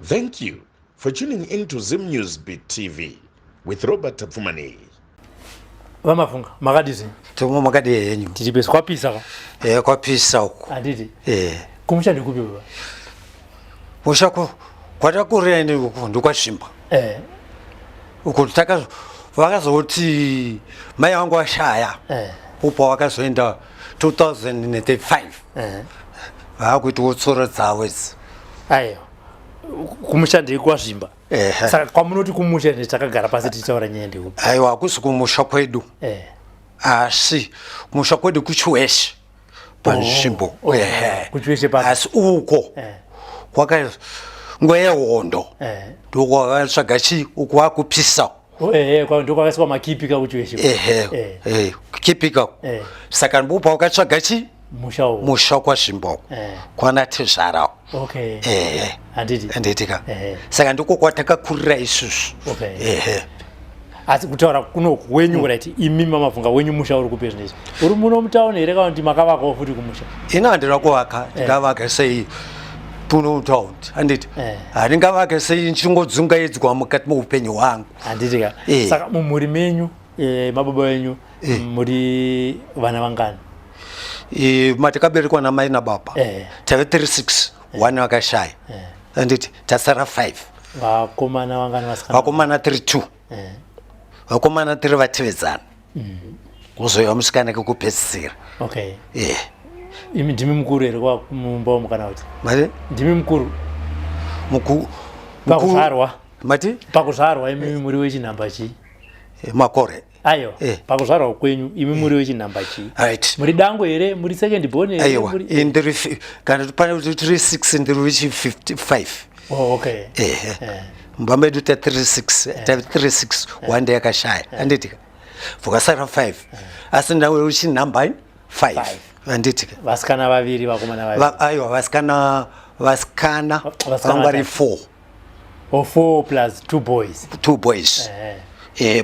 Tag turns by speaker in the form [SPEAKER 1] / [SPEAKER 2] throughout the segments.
[SPEAKER 1] Thank you for tuning in to Zim News Beat TV with Robert Tapfumani.
[SPEAKER 2] Vamafunga makadizi
[SPEAKER 3] tomo makadi yenyu
[SPEAKER 2] titipesa kwapisa ka
[SPEAKER 3] kwapisa uko
[SPEAKER 2] anditi kumushandi kupi baba
[SPEAKER 3] mushako kwatakureni uko ndikwashimba ukutaka vakazoti mai wangu ashaya upo wakazoenda 2035 vakuita utsoro dzawo idzi
[SPEAKER 2] ayo kumushandi kwazvimba saka kwamunoti kumushandi takagara pasi tichitaura nyaya ndeupi
[SPEAKER 3] aiwa hakusi kumusha kwedu asi kumusha kwedu kuchiweshe panzvimbo
[SPEAKER 2] asi
[SPEAKER 3] uko kwaka nguva yehondo ndokwakatsvaga chi uko vakupisa
[SPEAKER 2] ndokwakaiswa makipika kuchiweshe
[SPEAKER 3] kipika saka ndopa wakatsvaga chi musha kwazvimbo kwana tezvarawo handitika saka ndiko kwatakakurira isusu
[SPEAKER 2] asi kutaura kuno wenyu right imi Mamafunga wenyu musha uri kupe zvinezvi uri muno mutauni here kana kuti makavakawo futi kumusha
[SPEAKER 3] ina handina kuvaka ndingavaka sei puno taundi handiti handingavaka sei ndichingodzungaidzwa mukati meupenyu hwangu
[SPEAKER 2] handitika saka mumhuri menyu mababa venyu muri vana vangani
[SPEAKER 3] matakaberekwa namai nababa tave 36 one vakashaya handiti tasara 5
[SPEAKER 2] vakomana vangani
[SPEAKER 3] vakomana 32 vakomana 3 vatevedzana kuzoiva musikana kekupedzisira
[SPEAKER 2] imi ndimi mukuru here mumba wamukana kuti ndimi mukuru pakuzvarwa
[SPEAKER 3] mati
[SPEAKER 2] pakuzvarwa imi muri wechinhamba chii
[SPEAKER 3] makore
[SPEAKER 2] ayo pakuzvarwa kwenyu imi muri wechinhamba chii muri dango here muri second born here
[SPEAKER 3] aiwa kana pane kuti tiri 6 ndiri wechi55 mumba medu ta 36 wande yakashaya anditika vukasara 5 asi ndawe wechinhamba 5 anditika
[SPEAKER 2] vasikana vaviri vakomana vaviri
[SPEAKER 3] aiwa vasikana vangari 4
[SPEAKER 2] plus 2 boys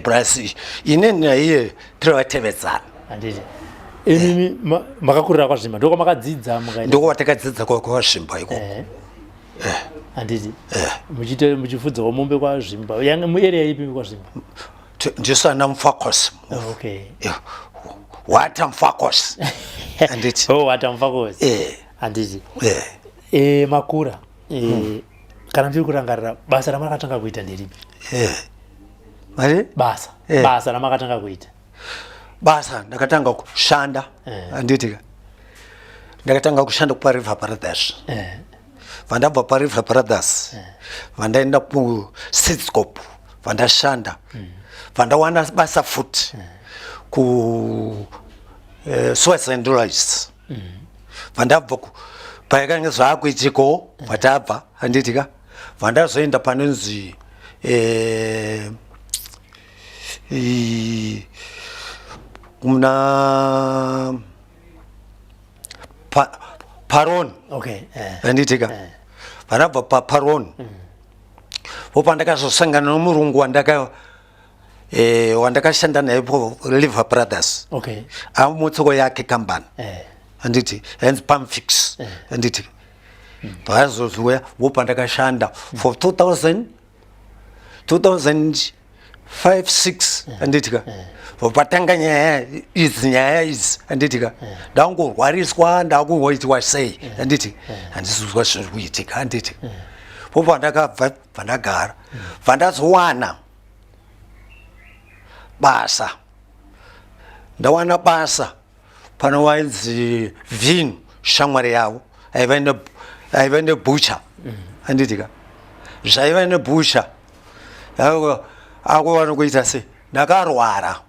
[SPEAKER 3] plus ineni naiye tiri vatevedzana
[SPEAKER 2] handiti imimi makakurira kwazvimba ndoko makadzidza
[SPEAKER 3] ndoko vatakadzidza kwazvimba iko
[SPEAKER 2] handiti muchifudzawo mombe kwazvimba muarea ipi kwazvimba
[SPEAKER 3] ndisana mufakos wata mufakos handiti
[SPEAKER 2] wata mufakos handiti makura kana ndiri kurangarira basa ramakatanga kuita nderipi basa ramakatanga kuita
[SPEAKER 3] basa ndakatanga kushanda handitika ndakatanga kushanda kupariver brothers vandabva pariver brothers vandaenda kuSitscope vandashanda vandawana basa futi ku Swiss and Rice vandabva paikanga zvakuitiko vatabva handitika vandazoenda panonzi muna Paron handitika vanabva paParon vopandakazosangana nomurungu wandakashanda naye Liver Brothers amutsoko yake kambani handiti hanzi Pamfix handiti vazozuya vopandakashanda for 2005-6 handitika vopatanga nyaya idzi handitika ndangorwariswa ndakungoitwa sei handiti handizozwa zviri kuitika handiti vopandakabva vandagara vandazowana basa ndawana basa pano wainzi Vinu shamwari yavo aiva nebhucha handitika zvaiva nebhucha akuwana kuita sei ndakarwara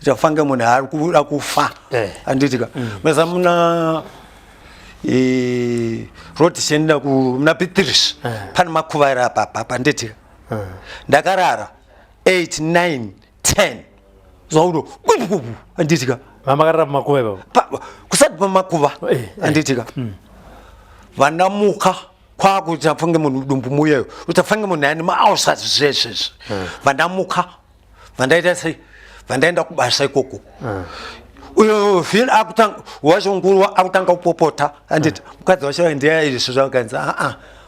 [SPEAKER 3] tafange munhu ari kufa handitika mesa muna roti chendida muna Petrus pane makuva ari apa handitika ndakarara 8, 9, 10 zvaudo kupukupu handitika
[SPEAKER 2] vamakarara pamakuva ipapo
[SPEAKER 3] kusati pamakuva handitika vandamuka kwakuti afange munhu dumbu muyeyo kuti afange munhu ane maausati zvezvezvi vandamuka vandaita sei vandaenda kubasa ikoko uyo vhini akutanga wacho nguru akutanga kupopota anditi mukadzi wacho ndiye izvi zvakanzi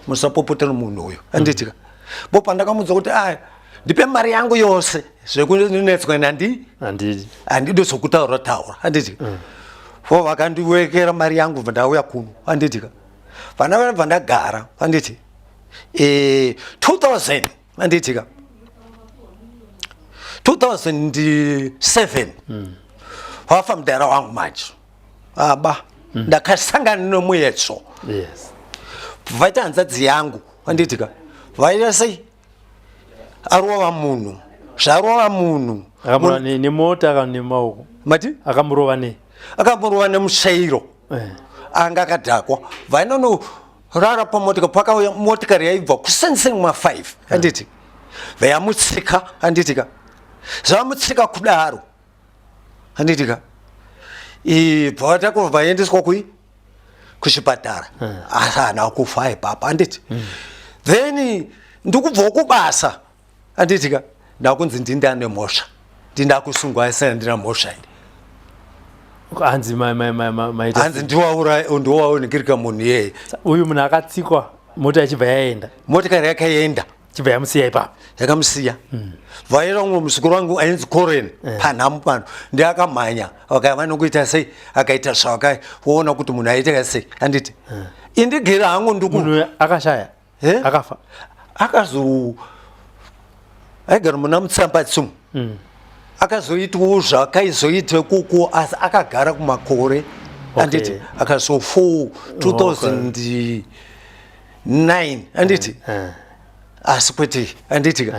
[SPEAKER 3] musapopotera munhu uyo anditi bopa ndakamudza kuti ndipe mari yangu yose zvekunetswa handidi zvokutaura taura anditi vo vakandiwekera mari yangu ndauya kuno anditi vana vandagara anditi 2000 anditi 2007 wafa mudhara wangu macho aba ndakasangana nomuyedzo vaita hanzvadzi yangu anditika vaita sei arova munhu zvarova munhu
[SPEAKER 2] nemota kana nemaoko
[SPEAKER 3] mati
[SPEAKER 2] akamurova
[SPEAKER 3] nemutsvairo anga akadhakwa vainonorara pamotika pakauya motikari yaibva kusensing ma5 anditi vayamutsika anditika zvavamutsika kudaro anditika pavatakuva vaendeswa kuchipatara asi hana kufa ipapa anditi then ndikubva kubasa anditika ndakunzi ndindane mhosva ndindakusungwa asina ndina mhosva ine hanzi ndiwaonekirika munhu iyeye
[SPEAKER 2] uyu munhu akatsikwa mota ichibva yaenda
[SPEAKER 3] motikari yakaenda
[SPEAKER 2] chibva yamusiya ipapo
[SPEAKER 3] yakamusiya vaira umwe musikuru wangu ainzi koren panhamu pano ndiakamhanya vakavanokuita sei akaita zvakaona kuti munhu aiteka sei anditi indigere hangu
[SPEAKER 2] munhu akashaya akafa
[SPEAKER 3] aigara muna mutsambatsumu akazoitwawo zvakaizoita kuku asi akagara kumakore anditi akazofa 2009 anditi asi kwete anditi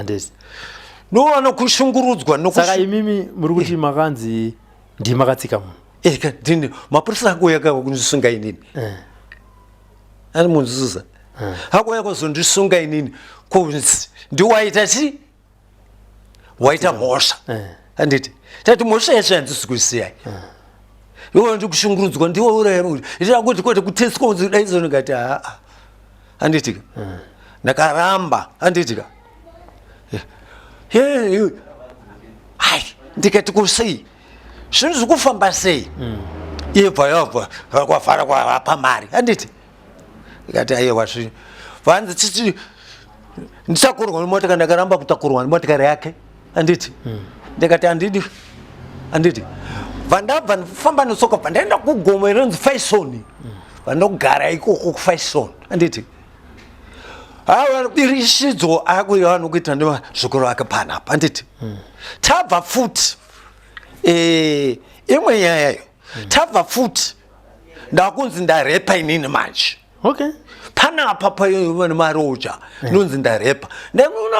[SPEAKER 3] nowana kushungurudzwa
[SPEAKER 2] saka imimi muri kuti makanzi ndimakatsika munhu
[SPEAKER 3] ndini mapurisa akuya kundisunga inini ani munzuza akuya kuzondisunga inini kunzi ndiwaita chi waita mhosva anditi tati mhosva yacho handisi kuisiyai iwo ndikushungurudzwa ndiwo itakuti kwete kuteswa daizoningati anditika ndakaramba anditika ndikati kusei zvinhu zvikufamba sei ibva yabva kwavhara kwavapa mari anditi ikati aiwa vanzi titi ndisakurwa nemotika ndakaramba kutakurwa nemotikari yake anditi ndikati anditi vandabva ndifamba nesoka bva ndaenda kugomo inonzi faisoni vandogara ikoko kufaisoni anditi irishidzo akuya vanokuita nezvikuru vake panapa anditi tabva futi imwe nyayayo tabva futi ndakunzi ndarepa inini manje panapa pane maroja nonzi ndarepa ndamuna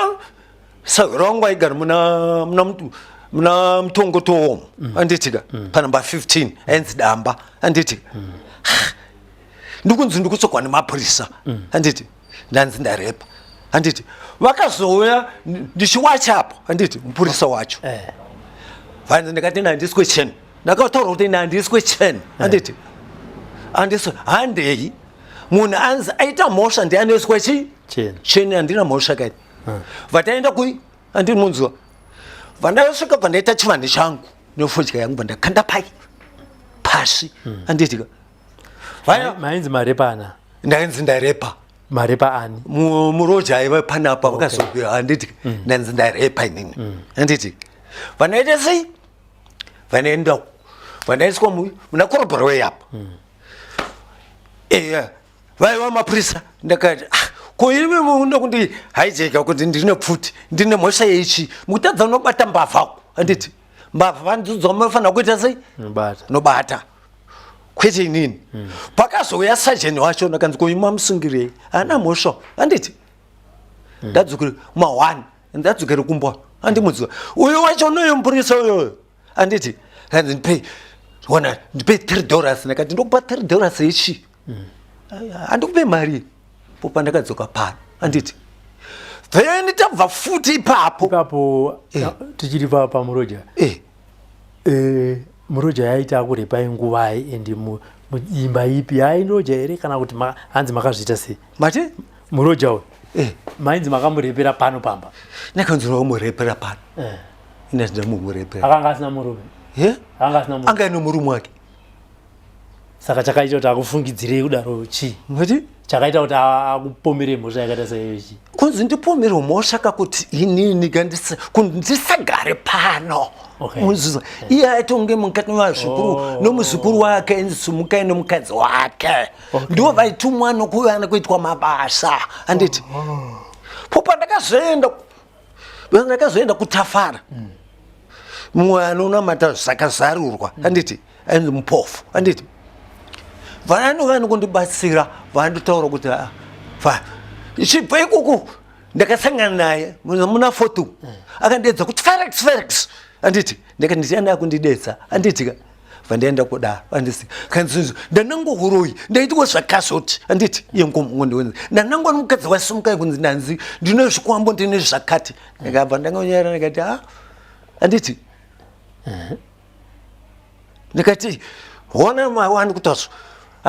[SPEAKER 3] sauro aigara muna mutongotowomo anditika panamba 15 ainzi damba anditika ndikunzi ndikutsogwa nemapurisa anditi ndanzi ndarepa anditi vakazouya ndichiwachapo anditi mupurisa wacho vanzi ndikati ndandiswe cheni ndakataura kuti ndandiswe cheni anditi handei munhu anzi aita mhosva ndianeswe cheni handina mhosva kati vataenda kui anditi munzwa vandasvika pandaita chivande changu nefodya yangu vandakanda pasi anditika
[SPEAKER 2] mainzi marepana
[SPEAKER 3] ndainzi ndarepa
[SPEAKER 2] marepa ani
[SPEAKER 3] muroja aiva panapa vakazokuya anditi ndanzi ndarepa inini anditi vanaita sei vanaenda vandaiswa muna korobhorowei apa vaiva mapurisa ndakati koimi muno kundi haijeka kuti ndine pfuti ndine mhosva yeichi mukutadza unobata mbavhako anditi mbavha vandiudzwa munofanira kuita sei nobata kwete inini pakazouya sajeni wacho ndakanzi koima musungirei ana mhosva anditi ndadzukire ma1 ndadzukire kumbwa andimudziwa uyo wacho unoyo mupurisa uyoyo anditi kanzi ndipe $3 ndakati ndokupa $3 ichi handikupe mari popa ndakadzoka pano anditi then tabva futi ipapo
[SPEAKER 2] tichiri pamuroja muroja yaita akurepai nguvai endi muimba ipi yainoja here kana kuti hanzi makazviita sei
[SPEAKER 3] mati
[SPEAKER 2] muroja uyu mainzi makamurepera pano pamba
[SPEAKER 3] ndakanzi nomurepera pano inazida mumurepera
[SPEAKER 2] akanga asina murume anga asina munhu
[SPEAKER 3] anga ine murume wake
[SPEAKER 2] saka chakaita kuti akufungidzirei kudaro chii
[SPEAKER 3] ngati
[SPEAKER 2] chakaita kuti akupomere mhosva yakaita saiyo chii
[SPEAKER 3] kunzi ndipomere mhosva kakuti inini ndisagare pano unzwa iye aitonge mukati wazvikuru nomuzukuru wake enzisumukai nomukadzi wake ndo vaitumwa nokuwana kuitwa mabasa anditi popa ndakazoenda kutafara mumwe anonamata zvakazarurwa anditi ainzi mupofu anditi vanani kundibatsira vandotaura kuti ichibva ikuku ndakasangana naye muna foto akandiedza kuti Felix anditi ndikanditianda kundidetsa anditika vandienda kudaro andisi kanzinzo ndanangohuroi ndaitwa zvakazoti anditi yengomondiwenzi ndanango nomukadzi wasumukai kunzi nanzi ndine zvikwambo ndine zvakati ndakabva ndangonyara ndikati anditi ndikati hona mawani kutaso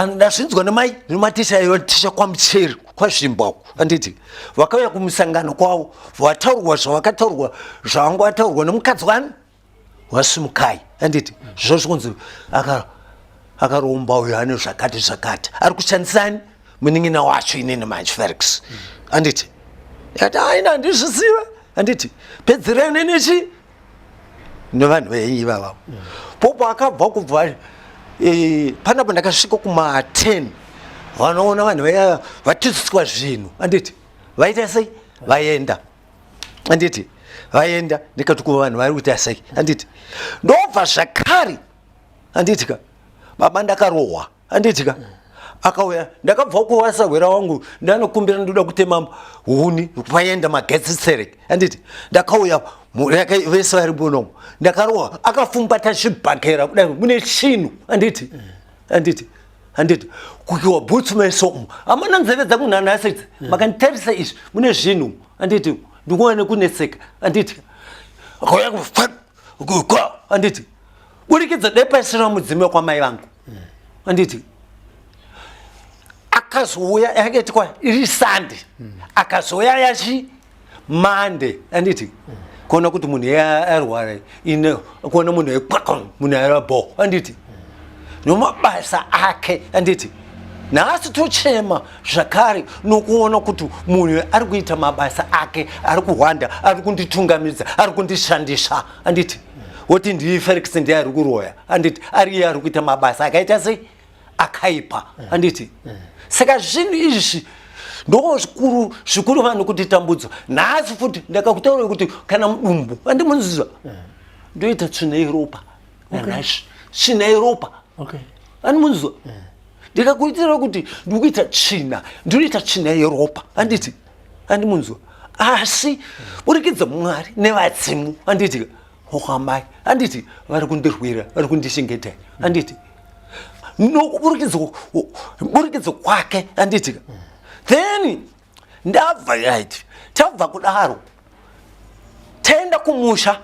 [SPEAKER 3] ndazvinzwa nemai nematisha iwo tisha kwamucheri kwazvimbako anditi vakauya kumusangano kwavo vataurwa zvavakataurwa zvavanga vataurwa nemukadzi wani wasumukai anditi zvozvo kunzi akaromba uyo ane zvakati ari kushandisani munin'ina wacho inini manje Felix anditi ndikati aina handizviziva anditi pedzerei nenechi nevanhu veivava popo akabva kubva panapo ndakasvika kuma10 vanoona vanhu vaya vatidziswa zvinhu anditi vaita sei vaenda anditi vaenda ndikati kuva vanhu vari kuita sei anditi ndobva zvakare anditika baba ndakarohwa anditika akauya ndakabva kuwasa gwera wangu ndanokumbira ndoda kutema huni paenda magetsi tsereke anditi ndakauya vese vari bonomo ndakarohwa akafumbata chibhakera kudai mune chinhu anditi kukiwa bhutsu mesomo amana nzeve dzangu nanhasidzi makanditarisa izvi mune zvinhu anditi ndikuone kuneseka anditi akauya anditi burikidza depasira mudzime kwamai vangu anditi akazouya yakati kwa iri Sande akazouya yachi Mande anditi kuona kuti munhu arwara ine kuona munhu ekwakwa munhu arabo anditi nomabasa ake anditi nasi tochema zvakare nokuona kuti munhu ari kuita mabasa ake ari kuhwanda ari kunditungamidza ari kundishandisa anditi woti ndii Felix ndiye ari kuroya anditi ari iye ari kuita mabasa akaita sei akaipa anditi saka zvinhu izvi ndo zvikuru vanhu kutitambudza nhasi futi ndakakutaura kuti kana mudumbu andimunzizwa ndoita tsvina yeropa nanhasi tsvina yeropa andimunzizwa ndikakuitira kuti ndikuita tsvina ndinoita tsvina yeropa anditi andimunzwa asi burikidza Mwari nevadzimu anditi hohamai anditi vari kundirwira vari kundishingetai anditi burikidza kwake anditi then ndabva yaiti tabva kudaro taenda kumusha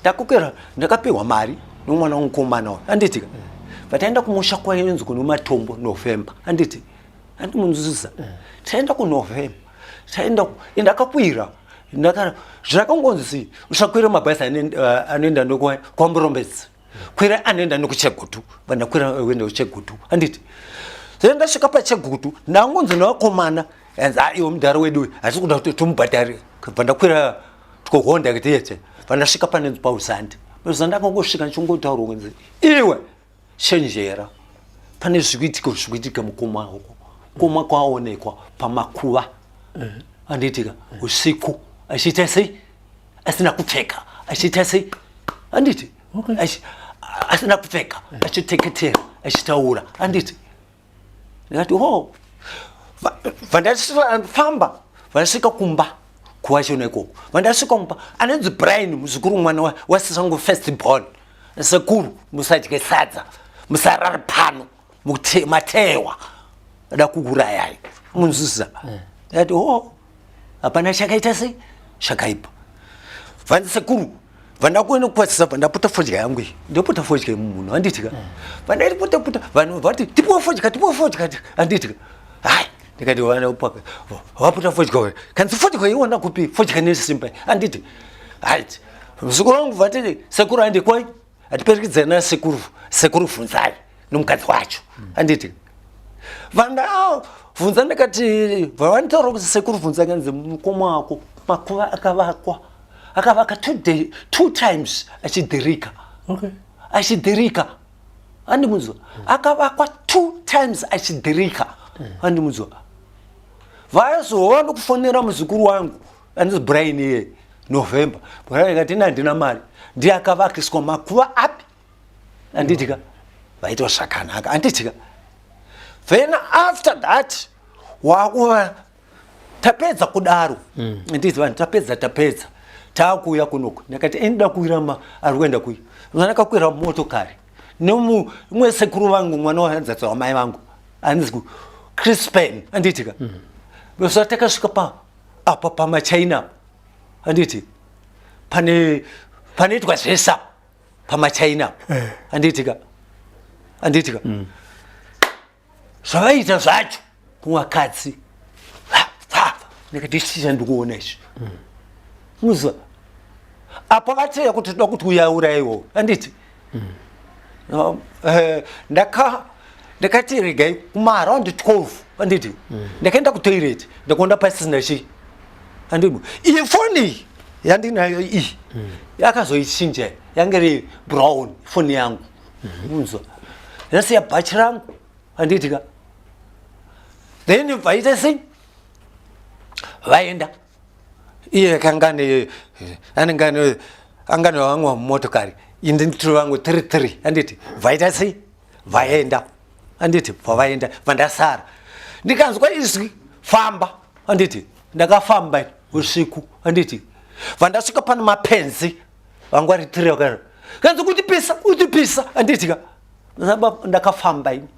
[SPEAKER 3] ndakukera ndakapiwa mari nomwana womukomana wayo anditika vataenda kumusha kwainzi kuno Matombo November anditi andimunzuzisa taenda kuNovember taenda ndakakwira zvakangonzi usakwira mabhazi anoenda nokwamburombedzi kwira anoenda nokuChegutu vandakwira uenda kuChegutu anditi ndasvika paChegutu ndangonzi nevakomana iwo mudhara wedu hasi kuda kuti tumubhadhari vandakwira tikohonda kuti yete vandasvika panenzi pauzande ndakangosvika ndichongotaura kunzi iwe chenjera pane zvikuitika mukoma uko koma kwaonekwa pamakuva anditika usiku achiita sei asina kupfeka achiita sei anditi asina kupfeka achiteketera achitaura anditi ndikati vandafamba vandasvika kumba kuwachona ikoko vandasvika kumba anenzi Brian muzukuru mwana wasisangu first born sekuru musadye sadza musarara pano matewa ada kuurayai munzuzisa ndati hapana chakaita sei chakaipa vandisekuru vandakuenda kukwatisa vandapota fodya yangu iyi ndopota fodya munhu anditika vandaiti pota vanhu vati tipuwa fodya anditika hai ndikati wapota fodya kanzi fodya iwona kupi fodya nesimba anditi hai muzukuru wangu vatiti sekuru andikwai atiperekedza nasekuru vhunzai nomukadzi wacho handiti vanda vhunza ndakati vavanitaura kuti sekuru vhunza kanzi mukoma wako makuva akavaka 2 times achidhirika handimunzwa akavakwa 2 times achidhirika handimunzwa vaizova ndokufonera muzukuru wangu anzi Brian iye November Brian ikati handina mari ndiye akavakiswa makuva api handitika vaitwa zvakanaka handitika then after that wakuva tapedza kudaro nditi vanhu tapedza taakuuya kunoku ndakati endida kuwira ari kuenda kuya ndakakwira motokari nemumwe sekuru vangu mwana wahanzatsa wamai vangu anzi Crispin handitika besa takasvika apa pamachaina handiti panoitwa zvesa pamachaina handitika zvavaita zvacho kuvakadzi ndakati shizha ndikuona izvi muzwa apa vateya kuti toda kuti uyauraiwo handiti ndakati regai kumaaround 12 handiti ndakaenda kutoilet ndakuona pasisina chii handiti iyi foni yandinayo iyi yakazoichinja yange iri brown foni yangu muzwa yasiya bhachi rangu handitika then vaita sei vaenda iye angane vamwe mumotokari inditiro vangu 33 handiti vaita sei vaenda handiti pavaenda vandasara ndikanzwa izwi famba handiti ndakafamba usiku handiti vandasvika pane mapenzi vangu vari 3 vakara kanzi kutipisa handitika ndakafamba ini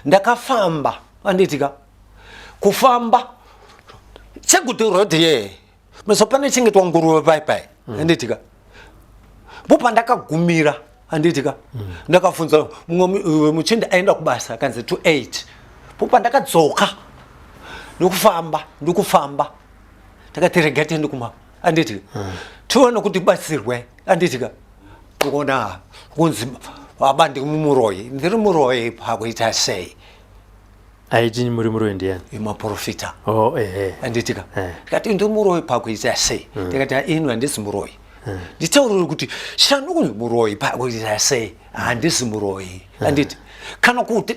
[SPEAKER 3] ndakafamba handitika kufamba cheguti road ye meso pane chengetwa nguruve paipai handitika popa ndakagumira handitika ndakabvunza mumwe muchindi aenda kubasa kanzi 28 popa ndakadzoka ndikufamba ndakati rega tiende kuma handitika tione kuti batsirwe handitika kuona kunzi baba ndimumuroyi ndiri muroyi pakuita sei
[SPEAKER 2] aitini muri muroyi ndiani
[SPEAKER 3] imaprofita handitika ndikati ndimuroyi pakuita sei ndikati inu handisi muroyi nditaurire kuti shandukunzi muroyi pakuita sei handisi muroyi handiti kana kuti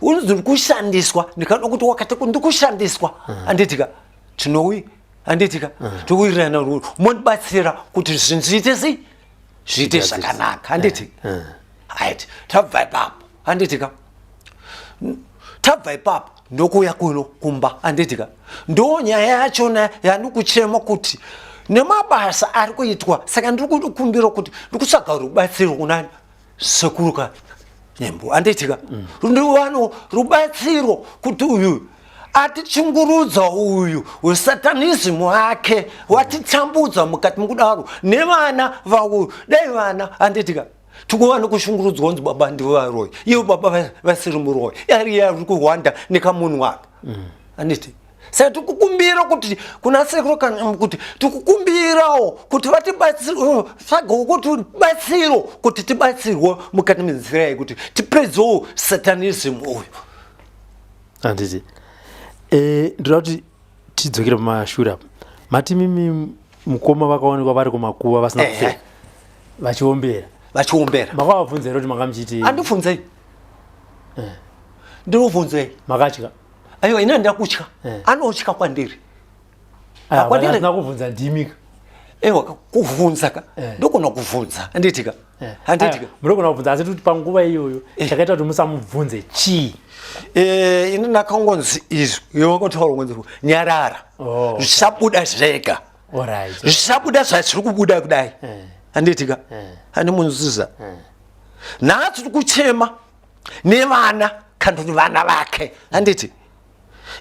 [SPEAKER 3] ndiri kushandiswa ndikada kuti wakati ndikushandiswa handitika tinowi handitika tikuwirirana mondibatsira kuti zvinhu zviite sei zviite zvakanaka handiti right tabva ipapo handitika tabva ipapo ndokuya kuno kumba handitika ndo nyaya yachona yandikuchema kuti nemabasa ari kuitwa saka ndiri kukumbira kuti ndikutsvaga rubatsiro kunani sekuru kanyembo handitika ndiwano rubatsiro kuti uyu atichingurudza uyu usatanism wake watitambudza mukati mukudaro nevana vauyu dai vana handitika tikuva nokushungurudzwa kunzi baba ndivaroyi ivo baba vasiri muroyi ari kuhwanda nekamunhu wake handiti saka tikukumbira kuti kuna sekuru kanyembo kuti tikukumbirawo kuti vatibatsire tsvagawo kuti batsiro kuti tibatsirwe mukati menzira yekuti tipedzewo satanism uyu
[SPEAKER 2] handiti ndoda kuti tidzokere pamashure apo mati mimi mukoma vakaonekwa vari kumakuva vasina kupfeka vachiombera makavabvunza here kuti makamuchiti
[SPEAKER 3] andibvunzei ndinobvunzei
[SPEAKER 2] makatya
[SPEAKER 3] aiwa ina ndakutya anotya kwandiri
[SPEAKER 2] asina kubvunza ndimika
[SPEAKER 3] ewa kuvhunza ka ndokona kuvhunza handitika
[SPEAKER 2] munogona kubvunza asi kuti panguva iyoyo chakaita kuti musamubvunze chii
[SPEAKER 3] ini ndakangonzi izvi iwakotaura kunzi nyarara zvisabuda zvega zvisabuda zvachiri kubuda kudai handitika handimunzviza nhasi tiri kuchema nevana kana kuti vana vake handiti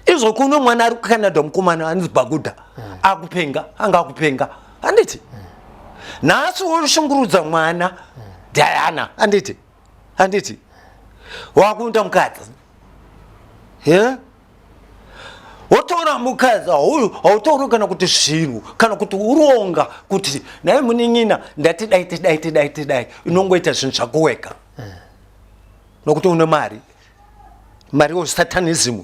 [SPEAKER 3] izvo kuno mwana ari kucanada mukomana anzi Baguda akupenga anga akupenga handiti nhasi woshungurudza mwana Diana handiti wakunda mukadzi wotora mukadzi hautori kana kuti zvinhu kana kuti uronga kuti naye munin'ina ndati dai inongoita zvinhu zvako wega nokuti une mari wesatanism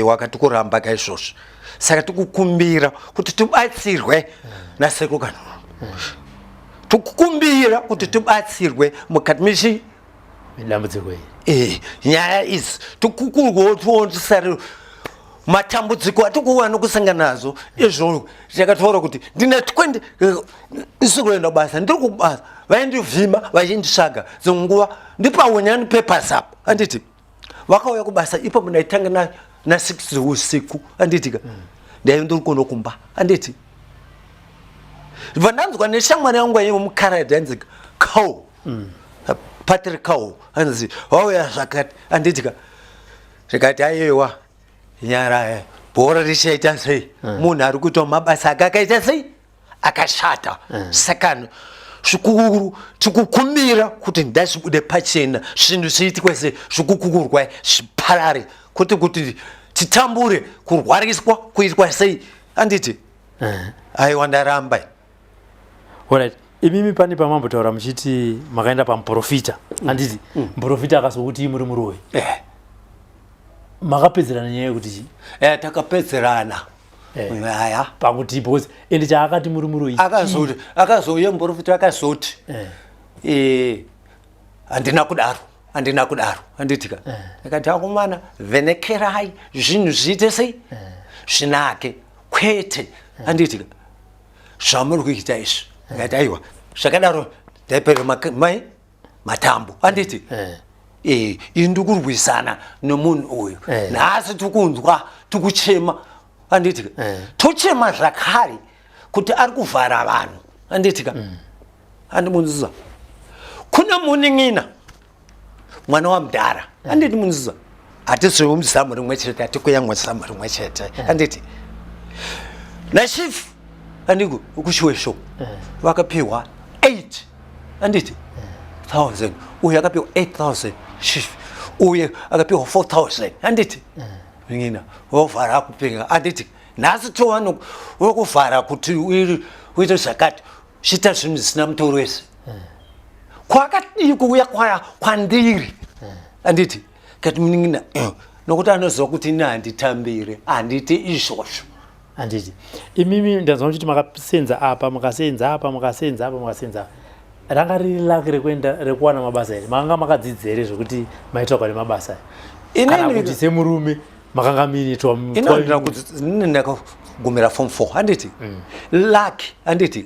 [SPEAKER 3] wakati kuramba kaizvozvo saka tikukumbira kuti tibatsirwe nasekuru kana tikukumbira kuti tibatsirwe mukati
[SPEAKER 2] midambudziko
[SPEAKER 3] nyaya idzi tikukurwawo tionesare matambudziko atikuwana kusangana nazo izvo zvakataura kuti ndine 20 isikuenda basa ndiri kubasa vaindivhima vachinditsvaga dzimwe nguva ndipaunyani papers apo anditi vakauya kubasa ipo munaitanga na 6 usiku anditika ndai ndiri kunokumba anditi vandanzwa neshamwari yangu yemukaradhi anzika cow Patrick Cow anzi wauya zvakati anditika zvikati aiwa nyara bhora richaita sei munhu ari kuita mabasa akaita sei akashata saka zvikuru tikukumbira kuti ndazvibude pachena zvinhu zviitwe se zvikukukurwa zviparare kuti titambure kurwariswa kuitwa sei anditi aiwa ndaramba.
[SPEAKER 2] Alright, imimi pani pamambotaura muchiti makaenda pamuprofita anditi muprofita akazokuti muri murowe makapedzerana nyaya yekuti
[SPEAKER 3] takapedzerana haya
[SPEAKER 2] pakuti because ende chaakati muri murowe
[SPEAKER 3] akazouya muprofita akazoti handina kudaro anditika akati akomana vhenekerai zvinhu zviite sei zvinake kwete anditika zvamuri kuita izvi akati aiwa zvakadaro ndaipere mai matambo anditi indikurwisana nomunhu uyu nhasi tikunzwa tikuchema anditika tochema zvakare kuti ari kuvhara vanhu anditika andimunzisa kuna munin'ina mwana wamudhara anditi munzisa hatisiwo muzamu rimwe chete hatikuyamwa zamu rimwe chete anditi nachifu andiko ukuchiwesho vakapiwa 8 anditi 1000 uye akapiwa 8000 chief uye akapiwa 4000 anditi ngina wovhara kupinga anditi nhasi tovano wokuvhara kuti uite zvakati chita zvinhu zvisina mutoro wese kwakadii kuuya kwandiri anditi kati muningina nokuti anoziva kuti ini handitambire handiti izvozvo
[SPEAKER 2] anditi imimi ndanzwa kuti makasenza apa mukasenza ranga riri lake rekuwana mabasa here makanga makadzidzira here zvokuti maitwa nemabasa kana kuti semurume makanga muinitwa
[SPEAKER 3] inini ndakagumira form 4 handiti lucky handiti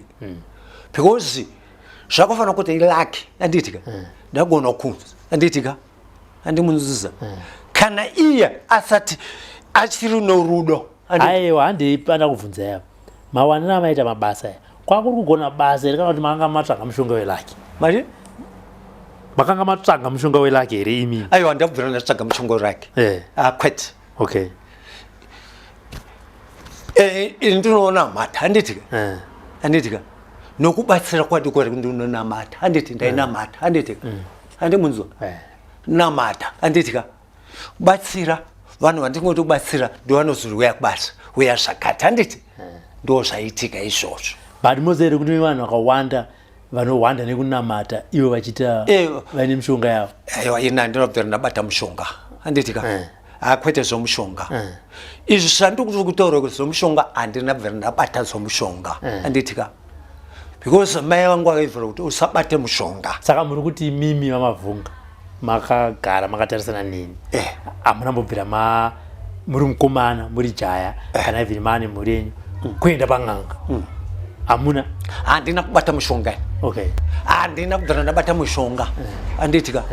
[SPEAKER 3] because zvakafanira kuti lucky handitika ndagona kunzi handitika handimunzisa kana iye asati achiri norudo
[SPEAKER 2] aiwa handipanda kubvunza yapo mawanira amaita mabasa kwakuri kugona basa here kana kuti makanga matsvaga mushonga welaki
[SPEAKER 3] mari
[SPEAKER 2] makanga matsvaga mushonga welaki here imini
[SPEAKER 3] aiwa ndabvira ndatsvaga mushonga welaki kwete
[SPEAKER 2] okay
[SPEAKER 3] ndinoona mata handitika nokubatsira kwadiko ndinonamata handiti ndainamata handitika handimunzwa namata handitika kubatsira vanhu vandingoti kubatsira ndivanozorwuya kubasa uya zvakati handiti ndo zvaitika izvozvo
[SPEAKER 2] but mozere kuti vanhu vakawanda vanowanda nekunamata ivo vachiita vaine mishonga yavo
[SPEAKER 3] aiwa ina ndinobvira ndabata mushonga handitika kwete zvomushonga izvi zvandikuti kutaura kuti zvomushonga handinabvira ndabata zvomushonga handitika because mai vangu vakaivhira kuti usabate mushonga
[SPEAKER 2] saka muri kuti mimi vamavhunga makagara makatarisana neni hamuna mbobvira muri mukomana muri jaya kana ivhiri maane mhuri yenyu kuenda pang'anga hamuna
[SPEAKER 3] handina kubata mushonga
[SPEAKER 2] okay
[SPEAKER 3] handina kubvira ndabata mushonga handitika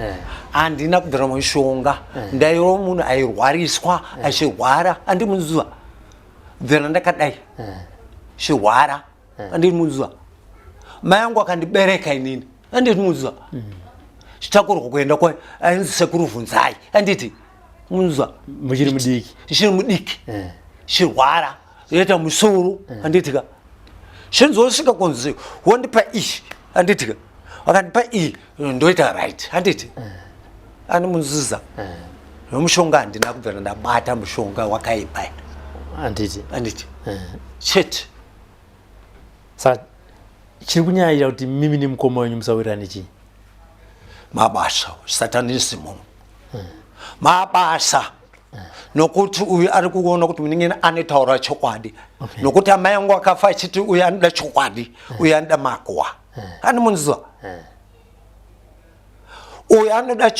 [SPEAKER 3] handina kubvira mushonga ndaiwo munhu airwariswa achirwara handimunzwa bvira ndakadai chirwara handimunzwa mai angu akandibereka inini handimunzwa chitakurwa kuenda kwa ainzi sekuruvhunzai handiti munzwa
[SPEAKER 2] muchiri mudiki
[SPEAKER 3] chiri mudiki chirwara yoita musoro handitika chinzosvika kunzi wondipa ichi handitika wakandipa iyi ndoita right handiti handimunziza nomushonga handina kubvera ndabata mushonga wakaipa anditi chete.
[SPEAKER 2] Saka chiri kunyanya kuti mimi nemukoma wenyu musawirane chii?
[SPEAKER 3] Mabasa satanism mabasa nokuti uyu ari kuona kuti muningi anotaura chokwadi nokuti amai angu akafa achiti uyu anoda chokwadi uyu anoda makwa anomunzwa uyu anoda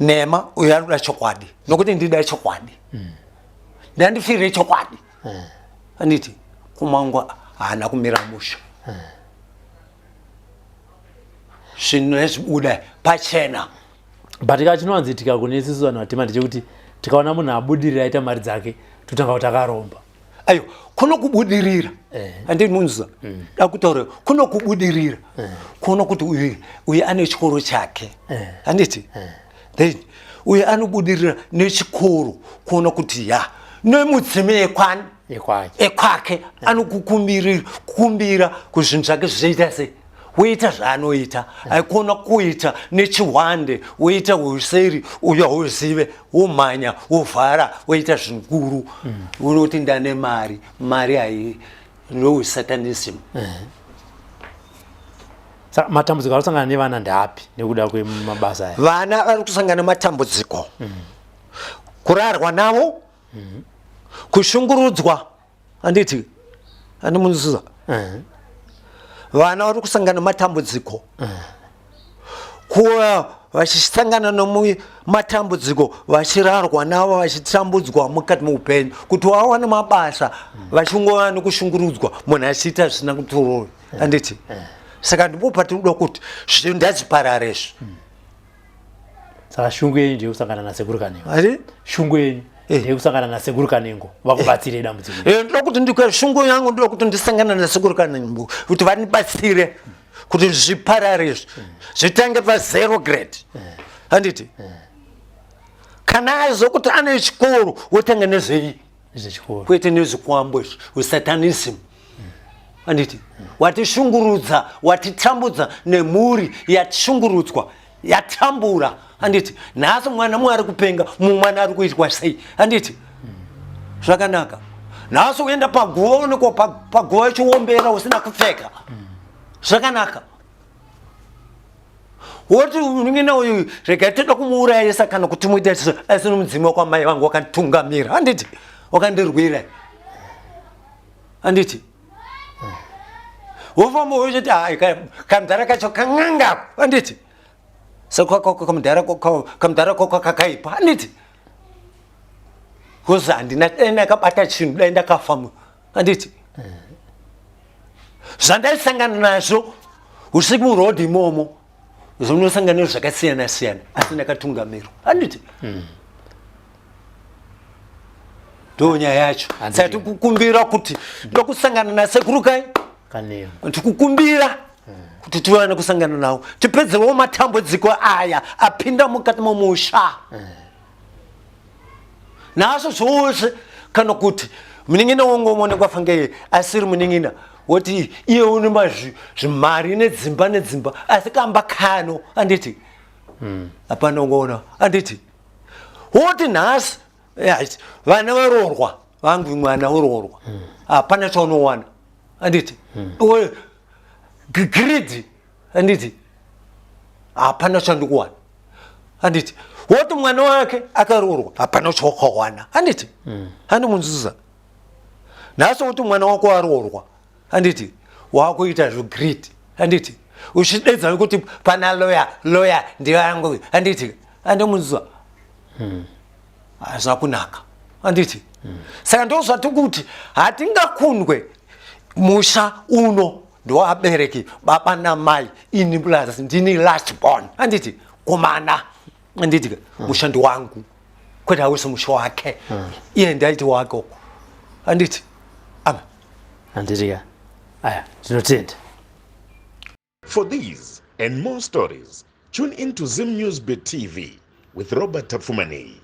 [SPEAKER 3] nema uyu anoda chokwadi nokuti ndida chokwadi ndandifire chokwadi anditi kumangwa haana kumira musha zvinhu nezvibuda pachena.
[SPEAKER 2] But chinowanzitika kune isusu vanhu vatema ndechekuti tikaona munhu abudirira aita mari dzake totanga kuti akaromba.
[SPEAKER 3] Ayo kuno kubudirira andinunzwa dakutaura kuno kubudirira kuno kuti uyu ane chikoro chake anditi then uyu anobudirira nechikoro kuona kuti ya nemudzime ekwake anokukumbira kuzvinhu zvake zvichaita sei uita zvaanoita aikona kuita nechiwande uita useri uya uzive umhanya uvhara uita zvikuru unoti ndane mari hai ndousatanism.
[SPEAKER 2] Saka matambudziko anosangana nevana ndapi nekuda kwemabasa aya?
[SPEAKER 3] Vana vari kusangana nematambudziko kurarwa navo kushungurudzwa anditi andimunzwa vana vari kusangana nematambudziko kuva vachisangana nomumatambudziko vachirarwa navo vachitambudzwa mukati muupenyu kuti vawane mabasa vachingova nekushungurudzwa munhu achiita zvisina kutorora anditi saka ndipo patinoda kuti zvinhu ndadzipararezvo.
[SPEAKER 2] Saka shungu yenyu ndeyekusangana nasekuru Kanengo. Shungu yenyu ndeyekusangana nasekuru Kanengo vakubatsire dambudziko.
[SPEAKER 3] Ndoda kuti shungu yangu ndoda kuti ndisangana nasekuru Kanengo kuti vanibatsire kuti zvipararezvo zvitange pa0 grade anditi kana azokuti ane chikoro wotanga nezvei
[SPEAKER 2] chikoro
[SPEAKER 3] kwete nezvikwambo usatanism anditi watishungurudza watitambudza nemhuri yatishungurudzwa yatambura anditi nhasi mwana mwari kupenga mumwana ari kuitwa sei anditi zvakanaka nhasi uenda paguva onekwa paguva ichiombera usina kupfeka zvakanaka woti uningina uyu rega toda kumuurayisa kana kuti muita asi nomudzimi wakwamai vangu wakanditungamira anditi wakandirwira anditi wofamba uchiti hai kamudhara kacho kang'angapo anditi kamudhara kako kakaipa anditi kozi handina dai ndakabata chinhu dai ndakafa anditi zvandaisangana nazvo usiku murodhi imomo zvinosangana nezvo zvakasiyana siyana asi ndakatungamirwa anditi ndo nyaya yacho saka tikukumbira kuti ndokusangana nasekuru Kanengo tikukumbira kuti tiwane kusangana nawo tipedzewo matambudziko aya apinda mukati momusha naso zvose kana kuti muningina wongomonekwa fange asiri muningina woti iye une zvimari nedzimba asi kamba kano anditi hapana ungoona anditi woti nhasi vana varoorwa vangu mwana uroorwa hapana chaunowana anditi gridi anditi hapana chandikuwana anditi woti mwana wake akaroorwa hapana chawakawana anditi handimunzuza nhasi woti mwana wako aroorwa anditi wakuita zvogrid anditi uchidedza kuti pana loya ndivangu anditi andimunzwa hazina kunaka anditi saka ndo zvatikuti hatingakundwe musha uno ndoabereki baba namai ini plus ndini last born anditi komana anditi mushandi wangu kwete hausi musha wake iye ndaiti wako anditi
[SPEAKER 2] anditi aya tinotenda.
[SPEAKER 1] For these and more stories, tune in to Zim News Beat TV with Robert Tafumani.